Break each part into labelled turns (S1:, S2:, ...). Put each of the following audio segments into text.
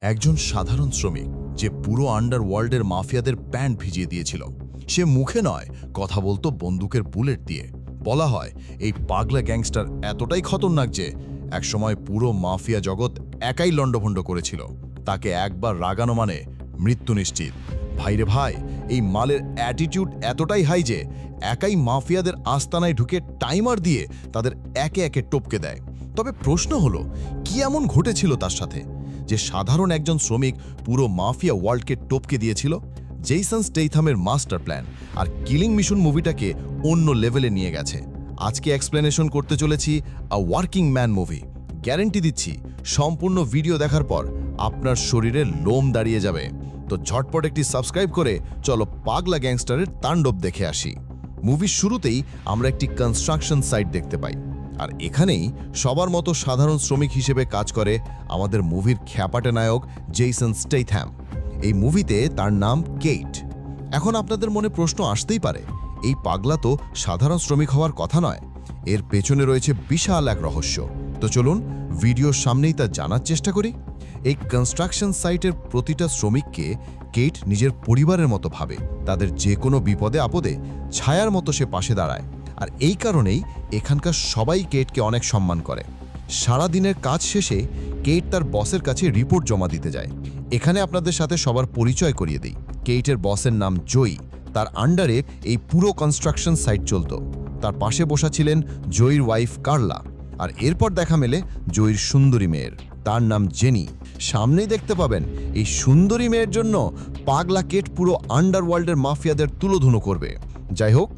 S1: একজন সাধারণ শ্রমিক যে পুরো আন্ডারওয়ার্ল্ডের মাফিয়াদের প্যান্ট ভিজিয়ে দিয়েছিল। সে মুখে নয়, কথা বলতো বন্দুকের বুলেট দিয়ে। বলা হয় এই পাগলা গ্যাংস্টার এতটাই খতরনাক যে একসময় পুরো মাফিয়া জগৎ একাই লণ্ডভণ্ড করেছিল। তাকে একবার রাগানো মানে মৃত্যু নিশ্চিত। ভাইরে ভাই, এই মালের অ্যাটিটিউড এতটাই হাই যে একাই মাফিয়াদের আস্তানায় ঢুকে টাইমার দিয়ে তাদের একে একে টপকে দেয়। তবে প্রশ্ন হলো, কি এমন ঘটেছিল তার সাথে যে সাধারণ একজন শ্রমিক পুরো মাফিয়া ওয়ার্ল্ডকে টপকে দিয়েছিল? জেসন স্টেইথামের মাস্টার প্ল্যান আর কিলিং মিশন মুভিটাকে অন্য লেভেলে নিয়ে গেছে। আজকে এক্সপ্লেনেশন করতে চলেছি আ ওয়ার্কিং ম্যান মুভি। গ্যারেন্টি দিচ্ছি, সম্পূর্ণ ভিডিও দেখার পর আপনার শরীরে লোম দাঁড়িয়ে যাবে। তো ঝটপট একটি সাবস্ক্রাইব করে চলো পাগলা গ্যাংস্টারের তাণ্ডব দেখে আসি। মুভির শুরুতেই আমরা একটি কনস্ট্রাকশন সাইট দেখতে পাই, আর এখানেই সবার মতো সাধারণ শ্রমিক হিসেবে কাজ করে আমাদের মুভির খ্যাপাটে নায়ক জেসন স্টেইথাম। এই মুভিতে তার নাম কেইট। এখন আপনাদের মনে প্রশ্ন আসতেই পারে, এই পাগলা তো সাধারণ শ্রমিক হওয়ার কথা নয়, এর পেছনে রয়েছে বিশাল এক রহস্য। তো চলুন ভিডিওর সামনেই তা জানার চেষ্টা করি। এই কনস্ট্রাকশন সাইটের প্রতিটা শ্রমিককে কেইট নিজের পরিবারের মতো ভাবে। তাদের যে কোনো বিপদে আপদে ছায়ার মতো সে পাশে দাঁড়ায়, আর এই কারণেই এখানকার সবাই কেইটকে অনেক সম্মান করে। সারা দিনের কাজ শেষে কেইট তার বসের কাছে রিপোর্ট জমা দিতে যায়। এখানে আপনাদের সাথে সবার পরিচয় করিয়ে দিই। কেইটের বসের নাম জয়ী। তার আন্ডারে এই পুরো কনস্ট্রাকশন সাইট চলত। তার পাশে বসা ছিলেন জয়ীর ওয়াইফ কার্লা, আর এরপর দেখা মেলে জয়ীর সুন্দরী মেয়ের। তার নাম জেনি। সামনেই দেখতে পাবেন এই সুন্দরী মেয়ের জন্য পাগলা কেট পুরো আন্ডারওয়ার্ল্ডের মাফিয়াদের তুলোধুনো করবে। যাই হোক,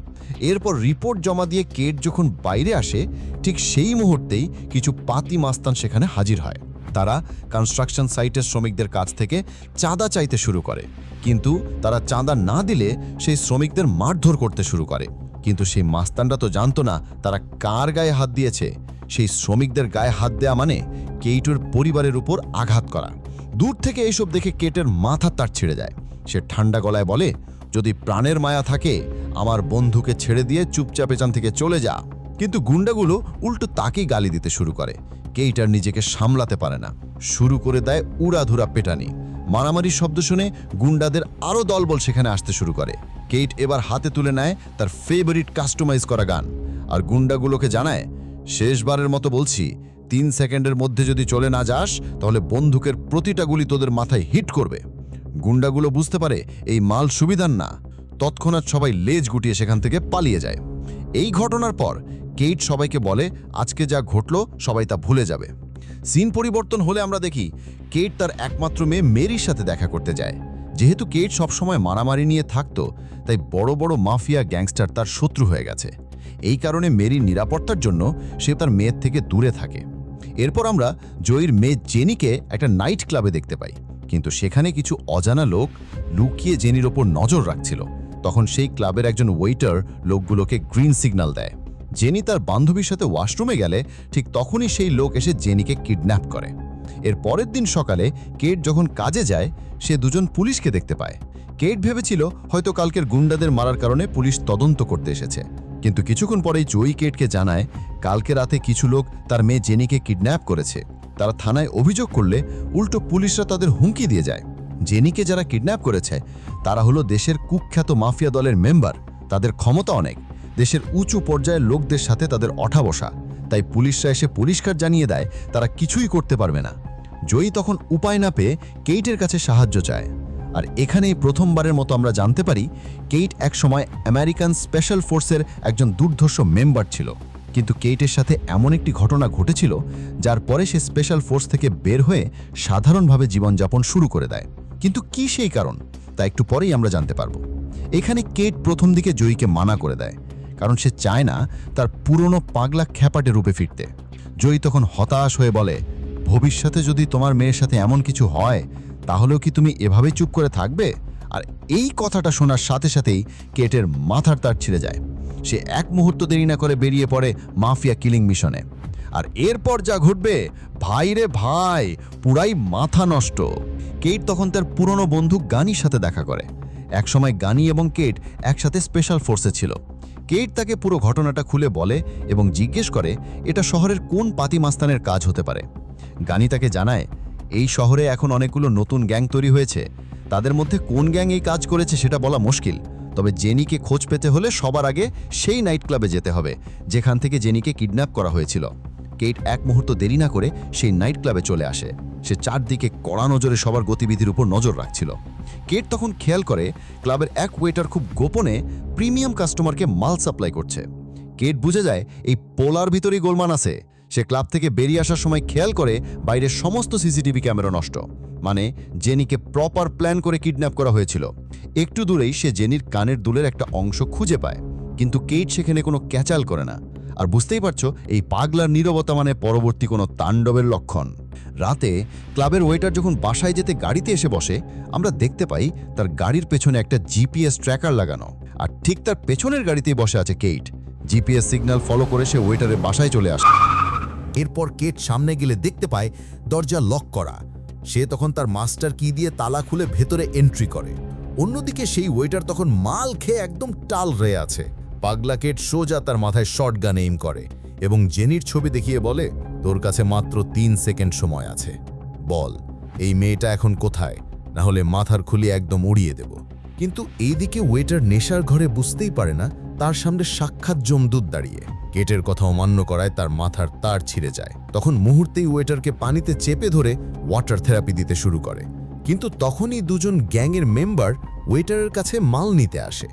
S1: এরপর রিপোর্ট জমা দিয়ে কেট যখন বাইরে আসে, ঠিক সেই মুহূর্তেই কিছু পাতি মাস্তান সেখানে হাজির হয়। তারা কনস্ট্রাকশন সাইটের শ্রমিকদের কাছ থেকে চাঁদা চাইতে শুরু করে, কিন্তু তারা চাঁদা না দিলে সেই শ্রমিকদের মারধর করতে শুরু করে। কিন্তু সেই মাস্তানরা তো জানতো না তারা কার গায়ে হাত দিয়েছে। সেই শ্রমিকদের গায়ে হাত দেয়া মানে কেইটের পরিবারের উপর আঘাত করা। দূর থেকে এইসব দেখে কেটের মাথা তার ছিঁড়ে যায়। সে ঠান্ডা গলায় বলে, যদি প্রাণের মায়া থাকে আমার বন্ধুকে ছেড়ে দিয়ে চুপচাপ এখান থেকে চলে যা। কিন্তু গুন্ডাগুলো উল্টো তাকেই গালি দিতে শুরু করে। কেইট আর নিজেকে সামলাতে পারে না, শুরু করে দেয় উড়াধুরা পেটানি। মারামারির শব্দ শুনে গুন্ডাদের আরও দলবল সেখানে আসতে শুরু করে। কেইট এবার হাতে তুলে নেয় তার ফেভারিট কাস্টমাইজ করা গান, আর গুন্ডাগুলোকে জানায়, শেষবারের মতো বলছি, 3 সেকেন্ডের মধ্যে যদি চলে না যাস তাহলে বন্দুকের প্রতিটা গুলি তোদের মাথায় হিট করবে। গুন্ডাগুলো বুঝতে পারে এই মাল সুবিধার না। তৎক্ষণাৎ সবাই লেজ গুটিয়ে সেখান থেকে পালিয়ে যায়। এই ঘটনার পর কেইট সবাইকে বলে, আজকে যা ঘটল সবাই তা ভুলে যাবে। সিন পরিবর্তন হলে আমরা দেখি কেইট তার একমাত্র মেয়ে মেরির সাথে দেখা করতে যায়। যেহেতু কেইট সবসময় মারামারি নিয়ে থাকতো, তাই বড় বড় মাফিয়া গ্যাংস্টার তার শত্রু হয়ে গেছে। এই কারণে মেরির নিরাপত্তার জন্য সে তার মেয়ের থেকে দূরে থাকে। এরপর আমরা জয়ীর মেয়ে জেনিকে একটা নাইট ক্লাবে দেখতে পাই, কিন্তু সেখানে কিছু অজানা লোক লুকিয়ে জেনির ওপর নজর রাখছিল। তখন সেই ক্লাবের একজন ওয়েটার লোকগুলোকে গ্রিন সিগন্যাল দেয়। জেনি তার বান্ধবীর সাথে ওয়াশরুমে গেলে ঠিক তখনই সেই লোক এসে জেনিকে কিডন্যাপ করে। এর পরের দিন সকালে কেট যখন কাজে যায়, সে দুজন পুলিশকে দেখতে পায়। কেট ভেবেছিল হয়তো কালকের গুন্ডাদের মারার কারণে পুলিশ তদন্ত করতে এসেছে, কিন্তু কিছুক্ষণ পরেই জয়ী কেটকে জানায় কালকে রাতে কিছু লোক তার মেয়ে জেনিকে কিডন্যাপ করেছে। তারা থানায় অভিযোগ করলে উল্টো পুলিশরা তাদের হুমকি দিয়ে যায়। জেনিকে যারা কিডন্যাপ করেছে তারা হলো দেশের কুখ্যাত মাফিয়া দলের মেম্বার। তাদের ক্ষমতা অনেক, দেশের উঁচু পর্যায়ের লোকদের সাথে তাদের ওঠা বসা। তাই পুলিশরা এসে পরিষ্কার জানিয়ে দেয় তারা কিছুই করতে পারবে না। জয়ী তখন উপায় না পেয়ে কেইটের কাছে সাহায্য চায়। আর এখানেই প্রথমবারের মতো আমরা জানতে পারি কেইট একসময় আমেরিকান স্পেশাল ফোর্সের একজন দুর্ধর্ষ মেম্বার ছিল। কিন্তু কেইটের সাথে এমন একটি ঘটনা ঘটেছিল যার পরে সে স্পেশাল ফোর্স থেকে বের হয়ে সাধারণভাবে জীবনযাপন শুরু করে দেয়। কিন্তু কি সেই কারণ, তা একটু পরেই আমরা জানতে পারবো। এখানে কেইট প্রথম দিকে জয়ীকে মানা করে দেয়, কারণ সে চায় না তার পুরনো পাগলা খ্যাপাটে রূপে ফিরতে। জয়ী তখন হতাশ হয়ে বলে, ভবিষ্যতে যদি তোমার মেয়ের সাথে এমন কিছু হয় তাহলেও কি তুমি এভাবেই চুপ করে থাকবে? আর এই কথাটা শোনার সাথে সাথেই কেটের মাথার তার ছিঁড়ে যায়। সে এক মুহূর্ত দেরি না করে বেরিয়ে পড়ে মাফিয়া কিলিং মিশনে। আর এরপর যা ঘটবে, ভাই রে ভাই, পুরাই মাথা নষ্ট। কেট তখন তার পুরনো বন্ধু গানির সাথে দেখা করে। একসময় গানি এবং কেট একসাথে স্পেশাল ফোর্সে ছিল। কেট তাকে পুরো ঘটনাটা খুলে বলে এবং জিজ্ঞেস করে এটা শহরের কোন পাতি মাস্তানের কাজ হতে পারে। গানি তাকে জানায়
S2: এই শহরে এখন অনেকগুলো নতুন গ্যাং তৈরি হয়েছে। তাদের মধ্যে কোন গ্যাং এই কাজ করেছে সেটা বলা মুশকিল। তবে জেনিকে খোঁজ পেতে হলে সবার আগে সেই নাইট ক্লাবে যেতে হবে যেখান থেকে জেনিকে কিডন্যাপ করা হয়েছিল। কেট এক মুহূর্ত দেরি না করে সেই নাইট ক্লাবে চলে আসে। সে চারদিকে কড়া নজরে সবার গতিবিধির উপর নজর রাখছিল। কেট তখন খেয়াল করে ক্লাবের এক ওয়েটার খুব গোপনে প্রিমিয়াম কাস্টমারকে মাল সাপ্লাই করছে। কেট বুঝে যায় এই পোলার ভিতরেই গোলমান আছে। সে ক্লাব থেকে বেরিয়ে আসার সময় খেয়াল করে বাইরের সমস্ত সিসিটিভি ক্যামেরা নষ্ট, মানে জেনিকে প্রপার প্ল্যান করে কিডন্যাপ করা হয়েছিল। একটু দূরেই সে জেনির কানের দুলের একটা অংশ খুঁজে পায়, কিন্তু কেট সেখানে কোনো ক্যাচাল করে না। আর বুঝতেই পারছো, এই পাগলার নীরবতা মানে পরবর্তী কোনো তাণ্ডবের লক্ষণ। রাতে ক্লাবের ওয়েটার যখন বাসায় যেতে গাড়িতে এসে বসে, আমরা দেখতে পাই তার গাড়ির পেছনে একটা জিপিএস ট্র্যাকার লাগানো, আর ঠিক তার পেছনের গাড়িতেই বসে আছে কেট। জিপিএস সিগন্যাল ফলো করে সে ওয়েটারের বাসায় চলে আসে।
S3: এরপর কেট সামনে গেলে দেখতে পায় দরজা লক করা। সে তখন তার মাস্টার কি দিয়ে তালা খুলে ভেতরে এন্ট্রি করে। অন্যদিকে সেই ওয়েটার তখন মাল খেয়ে একদম টাল রয়ে আছে। পাগলা কেট সোজা তার মাথায় শটগান এইম করে এবং জেনির ছবি দেখিয়ে বলে, তোর কাছে মাত্র 3 সেকেন্ড সময় আছে, বল এই মেয়েটা এখন কোথায়, না হলে মাথার খুলি একদম উড়িয়ে দেব। কিন্তু এইদিকে ওয়েটার নেশার ঘরে বুঝতেই পারে না তার সামনে সাক্ষাৎ যমদূত দাঁড়িয়ে। কেটের কথা অমান্য করায় তার মাথার তার ছিঁড়ে যায়। তখন মুহূর্তেই ওয়েটারকে পানিতে চেপে ধরে ওয়াটার থেরাপি দিতে শুরু করে। কিন্তু তখনই দুজন গ্যাংয়ের মেম্বার ওয়েটারের কাছে মাল নিতে আসে।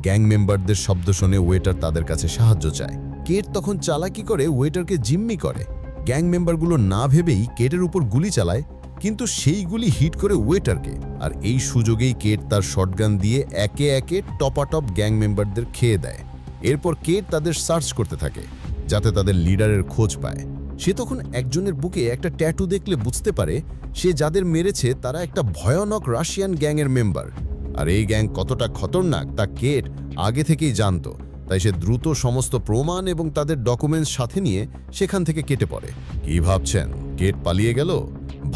S3: গ্যাং মেম্বারদের শব্দ শুনে ওয়েটার তাদের কাছে সাহায্য চায়। কেট তখন চালাকি করে ওয়েটারকে জিম্মি করে। গ্যাং মেম্বারগুলো না ভেবেই কেটের উপর গুলি চালায়, কিন্তু সেই গুলি হিট করে ওয়েটারকে। আর এই সুযোগেই কেট তার শটগান দিয়ে একে একে টপাটপ গ্যাং মেম্বারদের খেয়ে দেয়। এরপর কেট তাদের সার্চ করতে থাকে যাতে তাদের লিডারের খোঁজ পায়। সে তখন একজনের বুকে একটা ট্যাটু দেখলে বুঝতে পারে সে যাদের মেরেছে তারা একটা ভয়ানক রাশিয়ান গ্যাংয়ের মেম্বার। আর এই গ্যাং কতটা খতরনাক তা কেট আগে থেকেই জানতো। তাই সে দ্রুত সমস্ত প্রমাণ এবং তাদের ডকুমেন্টস সাথে নিয়ে সেখান থেকে কেটে পড়ে। কি ভাবছেন কেট পালিয়ে গেল?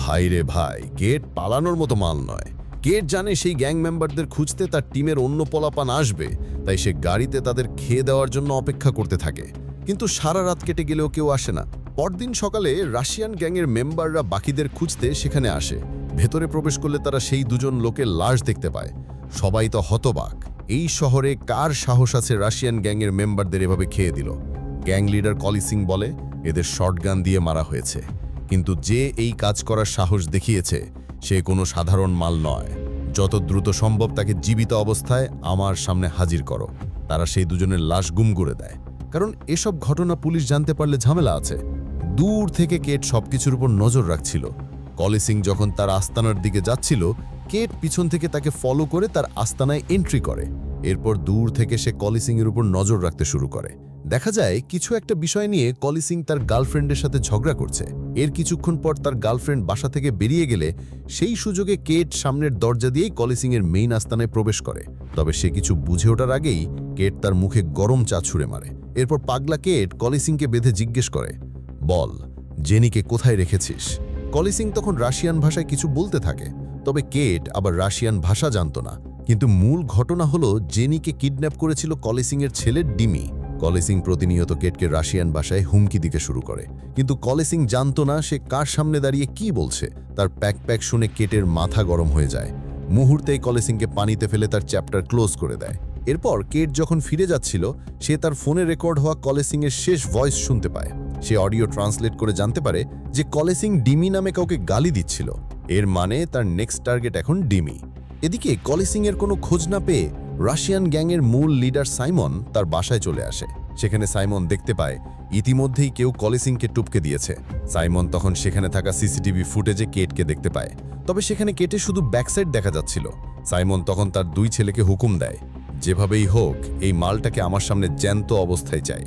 S3: ভাই রে ভাই, কেট পালানোর মতো মাল নয়। কেট জানে সেই গ্যাং মেম্বারদের খুঁজতে তার টিমের অন্য পোলাপান আসবে, তাই সে গাড়িতে তাদের খেয়ে দেওয়ার জন্য অপেক্ষা করতে থাকে। কিন্তু সারা রাত কেটে গেলেও কেউ আসে না। পরদিন সকালে রাশিয়ান গ্যাংয়ের মেম্বাররা বাকিদের খুঁজতে সেখানে আসে। ভেতরে প্রবেশ করলে তারা সেই দুজন লোকের লাশ দেখতে পায়। সবাই তো হতবাক, এই শহরে কার সাহস আছে রাশিয়ান গ্যাংয়ের মেম্বারদের এভাবে খেয়ে দিল। গ্যাং লিডার কলিসিং বলে এদের শটগান দিয়ে মারা হয়েছে, কিন্তু যে এই কাজ করার সাহস দেখিয়েছে সে কোনো সাধারণ মাল নয়। যত দ্রুত সম্ভব তাকে জীবিত অবস্থায় আমার সামনে হাজির করো। তারা সেই দুজনের লাশ গুম করে দেয়, কারণ এসব ঘটনা পুলিশ জানতে পারলে ঝামেলা আছে। দূর থেকে কেট সবকিছুর উপর নজর রাখছিল। কলিসিং যখন তার আস্তানার দিকে যাচ্ছিল, কেট পিছন থেকে তাকে ফলো করে তার আস্তানায় এন্ট্রি করে। এরপর দূর থেকে সে কলিসিংয়ের উপর নজর রাখতে শুরু করে। দেখা যায় কিছু একটা বিষয় নিয়ে কলিসিং তার গার্লফ্রেন্ডের সাথে ঝগড়া করছে। এর কিছুক্ষণ পর তার গার্লফ্রেন্ড বাসা থেকে বেরিয়ে গেলে সেই সুযোগে কেট সামনের দরজা দিয়েই কলিসিংয়ের মেইন আস্তানায় প্রবেশ করে। তবে সে কিছু বুঝে ওঠার আগেই কেট তার মুখে গরম চা ছুঁড়ে মারে। এরপর পাগলা কেট কলিসিংকে বেঁধে জিজ্ঞেস করে, বল জেনিকে কোথায় রেখেছিস? কলিসিং তখন রাশিয়ান ভাষায় কিছু বলতে থাকে, তবে কেট আবার রাশিয়ান ভাষা জানত না। কিন্তু মূল ঘটনা হলো জেনিকে কিডন্যাপ করেছিল কলিসিংয়ের ছেলে ডিমি। কলিসিং প্রতিনিয়ত কেটকে রাশিয়ান ভাষায় হুমকি দিতে শুরু করে, কিন্তু কলিসিং জানতো না সে কার সামনে দাঁড়িয়ে কি বলছে। তার প্যাক শুনে কেটের মাথা গরম হয়ে যায়। মুহূর্তেই কলিসিংকে পানিতে ফেলে তার চ্যাপ্টার ক্লোজ করে দেয়। এরপর কেট যখন ফিরে যাচ্ছিল, সে তার ফোনে রেকর্ড হওয়া কলিসিংয়ের শেষ ভয়েস শুনতে পায়। সে অডিও ট্রান্সলেট করে জানতে পারে যে কলিসিং ডিমি নামে কাউকে গালি দিচ্ছিল। এর মানে তার নেক্সট টার্গেট এখন ডিমি। এদিকে কলিসিংয়ের কোনো খোঁজ না পেয়ে রাশিয়ান গ্যাংয়ের মূল লিডার সাইমন তার বাসায় চলে আসে। সেখানে সাইমন দেখতে পায় ইতিমধ্যেই কেউ কলিসিংকে টুপকে দিয়েছে। সাইমন তখন সেখানে থাকা সিসিটিভি ফুটেজে কেটকে দেখতে পায়, তবে সেখানে কেটে শুধু ব্যাকসাইড দেখা যাচ্ছিল। সাইমন তখন তার 2 ছেলেকে হুকুম দেয়, যেভাবেই হোক এই মালটাকে আমার সামনে জ্যান্ত অবস্থায় চাই।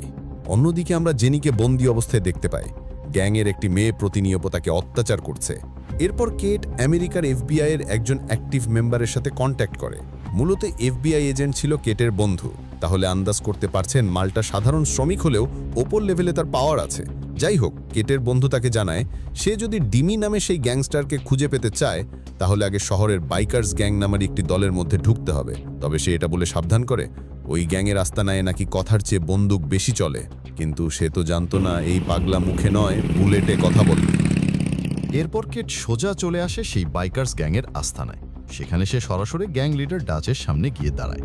S3: অন্যদিকে আমরা জেনিকে বন্দি অবস্থায় দেখতে পাই। গ্যাংয়ের একটি মেয়ে প্রতিনিয়ত তাকে অত্যাচার করছে। এরপর কেট আমেরিকার FBI এর একজন অ্যাক্টিভ মেম্বারের সাথে কন্ট্যাক্ট করে। মূলত FBI এজেন্ট ছিল কেটের বন্ধু। তাহলে আন্দাজ করতে পারছেন মালটা সাধারণ শ্রমিক হলেও ওপর লেভেলে তার পাওয়ার আছে। যাই হোক, কেটের বন্ধু তাকে জানায় সে যদি ডিমি নামে সেই গ্যাংস্টারকে খুঁজে পেতে চায় তাহলে আগে শহরের বাইকার্স গ্যাং নামের একটি দলের মধ্যে ঢুকতে হবে। তবে সে এটা বলে সাবধান করে ওই গ্যাংয়ের আস্তানায় নাকি কথার চেয়ে বন্দুক বেশি চলে। কিন্তু সে তো জানতো না এই পাগলা মুখে নয় বুলেটে কথা বলবে।
S2: এরপর কেট সোজা চলে আসে সেই বাইকার্স গ্যাংয়ের আস্তানায়। সেখানে সে সরাসরি গ্যাং লিডার ডাচের সামনে গিয়ে দাঁড়ায়।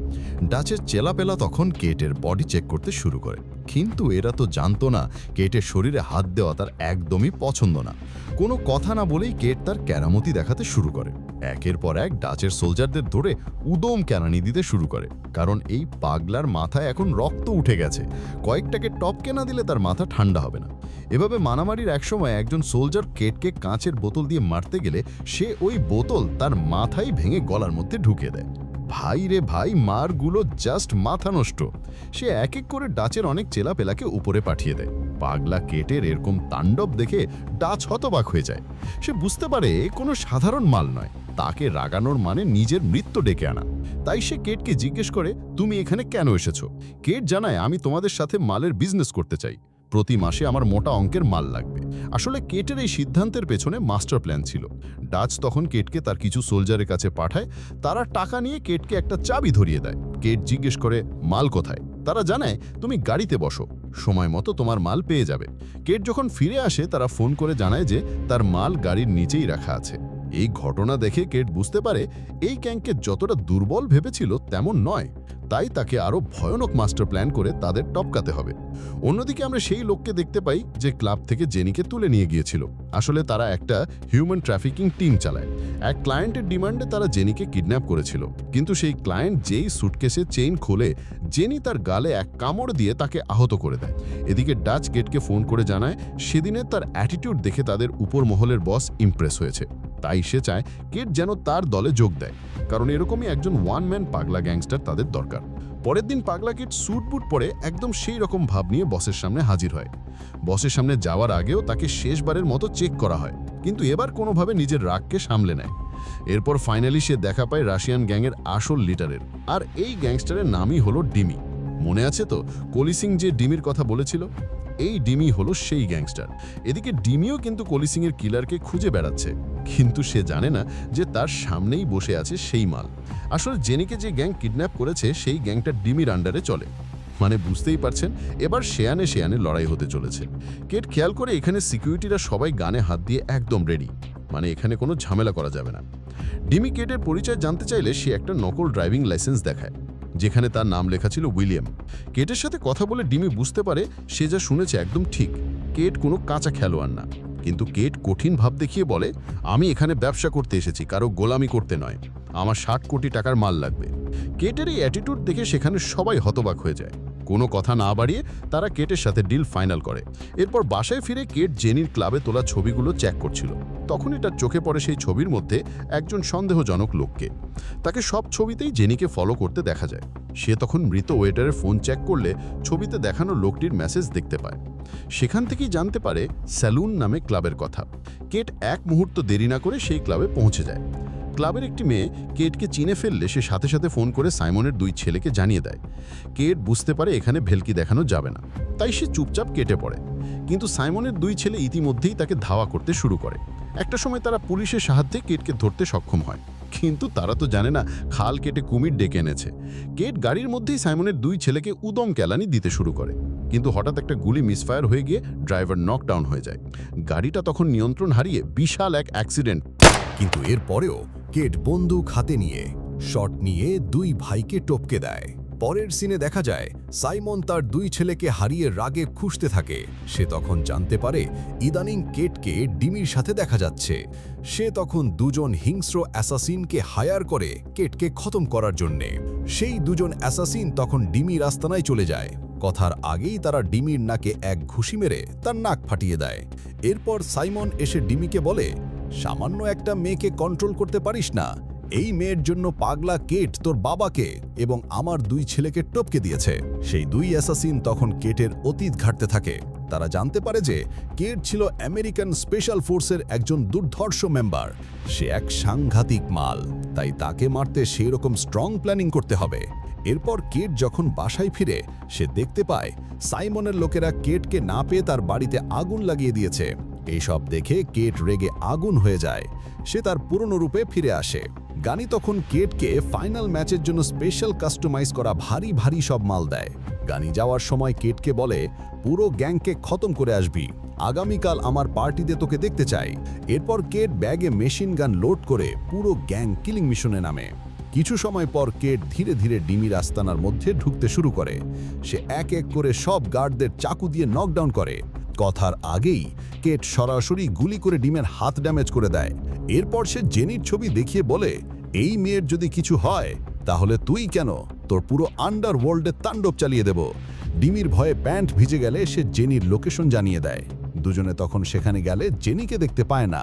S2: ডাচের চেলাপেলা তখন কেটের বডি চেক করতে শুরু করে, কিন্তু এরা তো জানতো না কেটের শরীরে হাত দেওয়া তার একদমই পছন্দ না। কোনো কথা না বলেই কেট তার কেরামতি দেখাতে শুরু করে। একের পর এক ডাচের সোলজারদের ধরে উদম কেরানি দিতে শুরু করে, কারণ এই পাগলার মাথায় এখন রক্ত উঠে গেছে। কয়েকটাকে টপ কেনা দিলে তার মাথা ঠান্ডা হবে না। এভাবে মারামারির একসময় একজন সোলজার কেটকে কাঁচের বোতল দিয়ে মারতে গেলে সে ওই বোতল তার মাথায় ভেঙে গলার মধ্যে ঢুকিয়ে দেয়। ভাই রে ভাই, মারগুলো জাস্ট মাথা নষ্ট। সে এক এক করে ডাচের অনেক চেলাপেলাকে উপরে পাঠিয়ে দেয়। পাগলা কেটের এরকম তাণ্ডব দেখে ডাচ হতবাক হয়ে যায়। সে বুঝতে পারে কোনো সাধারণ মাল নয়, তাকে রাগানোর মানে নিজের মৃত্যু ডেকে আনা। তাই সে কেটকে জিজ্ঞেস করে, তুমি এখানে কেন এসেছো? কেট জানায়, আমি তোমাদের সাথে মালের বিজনেস করতে চাই। প্রতি মাসে আমার মোটা অঙ্কের মাল লাগবে। আসলে কেটের এই সিদ্ধান্তের পেছনে মাস্টার প্ল্যান ছিল। ডাচ তখন কেটকে তার কিছু সোলজারের কাছে পাঠায়। তারা টাকা নিয়ে কেটকে একটা চাবি ধরিয়ে দেয়। কেট জিজ্ঞেস করে, মাল কোথায়? তারা জানায়, তুমি গাড়িতে বসো, সময় মতো তোমার মাল পেয়ে যাবে। কেট যখন ফিরে আসে তারা ফোন করে জানায় যে তার মাল গাড়ির নিচেই রাখা আছে। এই ঘটনা দেখে কেট বুঝতে পারে এই গ্যাংকে যতটা দুর্বল ভেবেছিল তেমন নয়। তাই তাকে আরও ভয়ানক মাস্টার প্ল্যান করে তাদের টপকাতে হবে। অন্যদিকে আমরা সেই লোককে দেখতে পাই যে ক্লাব থেকে জেনিকে তুলে নিয়ে গিয়েছিল। আসলে তারা একটা হিউম্যান ট্রাফিকিং টিম চালায়। এক ক্লায়েন্টের ডিমান্ডে তারা জেনিকে কিডন্যাপ করেছিল, কিন্তু সেই ক্লায়েন্ট যেই সুটকেসের চেইন খোলে, জেনি তার গালে এক কামড় দিয়ে তাকে আহত করে দেয়। এদিকে ডাচ কেটকে ফোন করে জানায় সেদিনের তার অ্যাটিটিউড দেখে তাদের উপর মহলের বস ইমপ্রেস হয়েছে। তাই সে চায় কেট যেন তার দলে যোগ দেয়, কারণ এরকমই একজন ওয়ান ম্যান পাগলা গ্যাংস্টার তাদের দরকার। পরের দিন পাগলা কেট স্যুট বুট পরে একদম সেই রকম ভাব নিয়ে বসের সামনে হাজির হয়। বসের সামনে যাওয়ার আগেও তাকে শেষবারের মতো চেক করা হয়, কিন্তু এবার কোনোভাবে নিজের রাগকে সামলে নেয়। এরপর ফাইনালি সে দেখা পায় রাশিয়ান গ্যাংয়ের আসল লিডারের, আর এই গ্যাংস্টারের নামই হলো ডিমি। মনে আছে তো কলিসিং যে ডিমির কথা বলেছিল? এই ডিমি হলো সেই গ্যাংস্টার। এদিকে ডিমিও কিন্তু কলিসিংয়ের কিলারকে খুঁজে বেড়াচ্ছে, কিন্তু সে জানে না যে তার সামনেই বসে আছে সেই মাল। আসলে জেনিকে যে গ্যাং কিডন্যাপ করেছে সেই গ্যাংটা ডিমির আন্ডারে চলে। মানে বুঝতেই পারছেন, এবার শেয়ানে শেয়ানে লড়াই হতে চলেছে। কেট খেয়াল করে এখানে সিকিউরিটিরা সবাই গানে হাত দিয়ে একদম রেডি, মানে এখানে কোনো ঝামেলা করা যাবে না। ডিমি কেটের পরিচয় জানতে চাইলে সে একটা নকল ড্রাইভিং লাইসেন্স দেখায়, যেখানে তার নাম লেখা ছিল উইলিয়াম। কেটের সাথে কথা বলে ডিমি বুঝতে পারে সে যা শুনেছে একদম ঠিক। কেট কোনো কাঁচা খেলোয়াড় না। কিন্তু কেট কঠিন ভাব দেখিয়ে বলে, আমি এখানে ব্যবসা করতে এসেছি, কারো গোলামি করতে নয়। আমার 60 কোটি টাকার মাল লাগবে। কেটের এই অ্যাটিটিউড দেখে সেখানে সবাই হতবাক হয়ে যায়। কোনো কথা না বাড়িয়ে তারা কেটের সাথে ডিল ফাইনাল করে। এরপর বাসায় ফিরে কেট জেনির ক্লাবে তোলা ছবিগুলো চেক করছিল। তখনই তার চোখে পড়ে সেই ছবির মধ্যে একজন সন্দেহজনক লোককে। তাকে সব ছবিতেই জেনিকে ফলো করতে দেখা যায়। সে তখন মৃত ওয়েটারের ফোন চেক করলে ছবিতে দেখানো লোকটির মেসেজ দেখতে পায়। সেখান থেকেই জানতে পারে স্যালুন নামে ক্লাবের কথা। কেট এক মুহূর্ত দেরি না করে সেই ক্লাবে পৌঁছে যায়। ক্লাবের একটি মেয়ে কেটকে চিনে ফেললে সে সাথে সাথে ফোন করে সাইমনের 2 ছেলেকে জানিয়ে দেয়। কেট বুঝতে পারে এখানে ভেলকি দেখানো যাবে না, তাই সে চুপচাপ কেটে পড়ে। কিন্তু সাইমনের 2 ছেলে ইতিমধ্যেই তাকে ধাওয়া করতে শুরু করে। একটা সময় তারা পুলিশের সাহায্যে কেটকে ধরতে সক্ষম হয়, কিন্তু তারা তো জানে না খাল কেটে কুমির ডেকে এনেছে। কেট গাড়ির মধ্যেই সাইমনের 2 ছেলেকে উদম কেলানি দিতে শুরু করে, কিন্তু হঠাৎ একটা গুলি মিসফায়ার হয়ে গিয়ে ড্রাইভার নকডাউন হয়ে যায়। গাড়িটা তখন নিয়ন্ত্রণ হারিয়ে বিশাল এক অ্যাক্সিডেন্ট।
S3: কিন্তু এরপরেও কেট বন্দুক হাতে নিয়ে শট নিয়ে 2 ভাইকে টপকে দেয়। পরের সিনে দেখা যায় সাইমন তার 2 ছেলেকে হারিয়ে রাগে খুঁজতে থাকে। সে তখন জানতে পারে ইদানিং কেটকে ডিমির সাথে দেখা যাচ্ছে। সে তখন 2 জন হিংস্র অ্যাসাসিনকে হায়ার করে কেটকে খতম করার জন্যে। সেই 2 জন অ্যাসাসিন তখন ডিমির আস্তানায় চলে যায়। কথার আগেই তারা ডিমির নাকে এক ঘুষি মেরে তার নাক ফাটিয়ে দেয়। এরপর সাইমন এসে ডিমিকে বলে, সামান্য একটা মেয়েকে কন্ট্রোল করতে পারিস না? এই মেয়ের জন্য পাগলা কেট তোর বাবাকে এবং আমার 2 ছেলেকে টপকে দিয়েছে। সেই 2 অ্যাসাসিন তখন কেটের অতীত ঘাটতে থাকে। তারা জানতে পারে যে কেট ছিল আমেরিকান স্পেশাল ফোর্সের একজন দুর্ধর্ষ মেম্বার। সে এক সাংঘাতিক মাল, তাই তাকে মারতে সেই রকম স্ট্রং প্ল্যানিং করতে হবে। এরপর কেট যখন বাসায় ফিরে সে দেখতে পায় সাইমনের লোকেরা কেটকে না পেয়ে তার বাড়িতে আগুন লাগিয়ে দিয়েছে। এইসব দেখে কেট রেগে আগুন হয়ে যায়। সে তার পুরনো রূপে ফিরে আসে। গানি তখন কেটকে ফাইনাল ম্যাচের জন্য স্পেশাল কাস্টমাইজ করা ভারী ভারী সব মাল দেয়। গানি যাওয়ার সময় কেটকে বলে, পুরো গ্যাংকে খতম করে আসবি, আগামীকাল আমার পার্টিতে তোকে দেখতে চাই। এরপর কেট ব্যাগে মেশিন গান লোড করে পুরো গ্যাং কিলিং মিশনে নামে। কিছু সময় পর কেট ধীরে ধীরে ডিমির আস্তানার মধ্যে ঢুকতে শুরু করে। সে এক এক করে সব গার্ডদের চাকু দিয়ে নকডাউন করে। কথার আগেই কেট সরাসরি গুলি করে ডিমের হাত ড্যামেজ করে দেয়। এরপর সে জেনির ছবি দেখিয়ে বলে, এই মেয়ের যদি কিছু হয় তাহলে তুই কেন, তোর পুরো আন্ডারওয়ার্ল্ডে তাণ্ডব চালিয়ে দেব। ডিমির ভয়ে প্যান্ট ভিজে গেলে সে জেনির লোকেশন জানিয়ে দেয়। দুজনে তখন সেখানে গেলে জেনিকে দেখতে পায় না।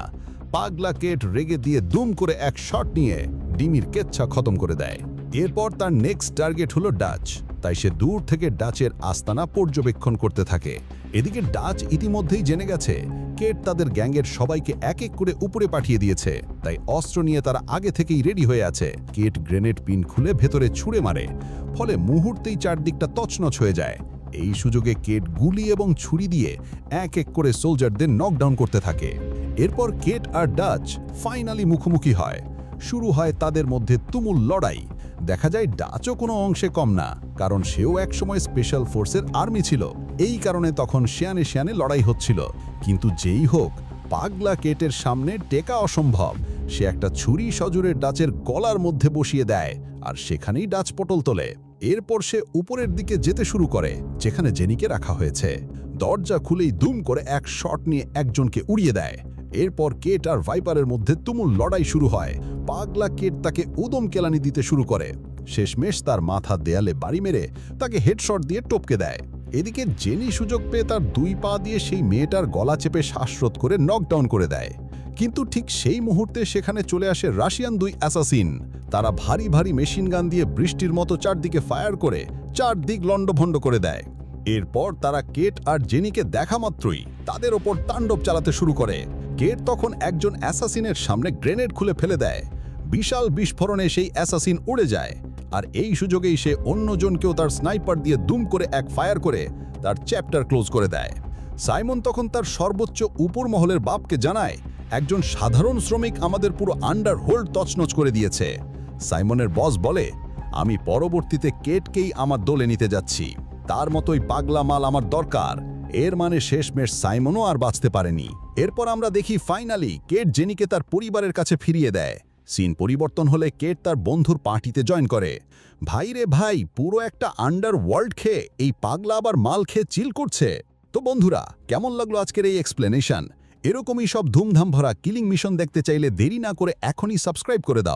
S3: পাগলা কেট রেগে দিয়ে দুম করে এক শট নিয়ে ডিমির কেচ্ছা খতম করে দেয়। এরপর তার নেক্সট টার্গেট হলো ডাচ, তাই সে দূর থেকে ডাচের আস্তানা পর্যবেক্ষণ করতে থাকে। এদিকে ডাচ ইতিমধ্যেই জেনে গেছে কেট তাদের গ্যাংয়ের সবাইকে এক এক করে উপরে পাঠিয়ে দিয়েছে, তাই অস্ত্র নিয়ে তারা আগে থেকেই রেডি হয়ে আছে। কেট গ্রেনেড পিন খুলে ভেতরে ছুঁড়ে মারে, ফলে মুহূর্তেই চারদিকটা তছনছ হয়ে যায়। এই সুযোগে কেট গুলি এবং ছুরি দিয়ে এক এক করে সোলজারদের নকডাউন করতে থাকে। এরপর কেট আর ডাচ ফাইনালি মুখোমুখি হয়। শুরু হয় তাদের মধ্যে তুমুল লড়াই। দেখা যায় ডাচও কোনো অংশে কম না, কারণ সেও একসময় স্পেশাল ফোর্সের আর্মি ছিল। এই কারণে তখন শিয়ানে শিয়ানে লড়াই হচ্ছিল। কিন্তু যেই হোক, পাগলা কেটের সামনে টেকা অসম্ভব। সে একটা ছুরি সজোরে ডাচের গলার মধ্যে বসিয়ে দেয়, আর সেখানেই ডাচ পটল তোলে। এরপর সে উপরের দিকে যেতে শুরু করে, যেখানে জেনিকে রাখা হয়েছে। দরজা খুলেই দুম করে এক শট নিয়ে একজনকে উড়িয়ে দেয়। এরপর কেট আর ভাইপারের মধ্যে তুমুল লড়াই শুরু হয়। পাগলা কেট তাকে উদম কেলানি দিতে শুরু করে। শেষমেশ তার মাথা দেয়ালে বাড়ি মেরে তাকে হেডশট দিয়ে টপকে দেয়। এদিকে জেনি সুযোগ পেয়ে তার দুই পা দিয়ে সেই মেয়েটার গলা চেপে শ্বাসরোধ করে নকডাউন করে দেয়। কিন্তু ঠিক সেই মুহূর্তে সেখানে চলে আসে রাশিয়ান দুই অ্যাসাসিন। তারা ভারী ভারী মেশিন গান দিয়ে বৃষ্টির মতো চারদিকে ফায়ার করে চারদিক লণ্ডভণ্ড করে দেয়। এরপর তারা কেট আর জেনিকে দেখা মাত্রই তাদের ওপর তাণ্ডব চালাতে শুরু করে। কেট তখন একজন অ্যাসাসিনের সামনে গ্রেনেড খুলে ফেলে দেয়। বিশাল বিস্ফোরণে সেই অ্যাসাসিন উড়ে যায়, আর এই সুযোগেই সে অন্যজনকেও তার স্নাইপার দিয়ে দুম করে এক ফায়ার করে তার চ্যাপ্টার ক্লোজ করে দেয়। সাইমন তখন তার সর্বোচ্চ উপর মহলের বাপকে জানায়, একজন সাধারণ শ্রমিক আমাদের পুরো আন্ডারওয়ার্ল্ড তছনছ করে দিয়েছে। সাইমনের বস বলে, আমি পরবর্তীতে কেটকেই আমার দলে নিতে যাচ্ছি, তার মতোই পাগলা মাল আমার দরকার। এর মানে শেষমেশ সাইমনও আর বাঁচতে পারেনি। এরপর আমরা দেখি ফাইনালি কেট জেনিকে তার পরিবারের কাছে ফিরিয়ে দেয়। সিন পরিবর্তন হলে কেট তার বন্ধুর পার্টিতে জয়েন করে। ভাই রে ভাই, পুরো একটা আন্ডারওয়ার্ল্ড খেয়ে এই পাগলা আবার মাল খেয়ে চিল করছে। তো বন্ধুরা, কেমন লাগলো আজকের এই এক্সপ্লেনেশন? এরকমই সব ধুমধাম ভরা কিলিং মিশন দেখতে চাইলে দেরি না করে এখনই সাবস্ক্রাইব করে দাও।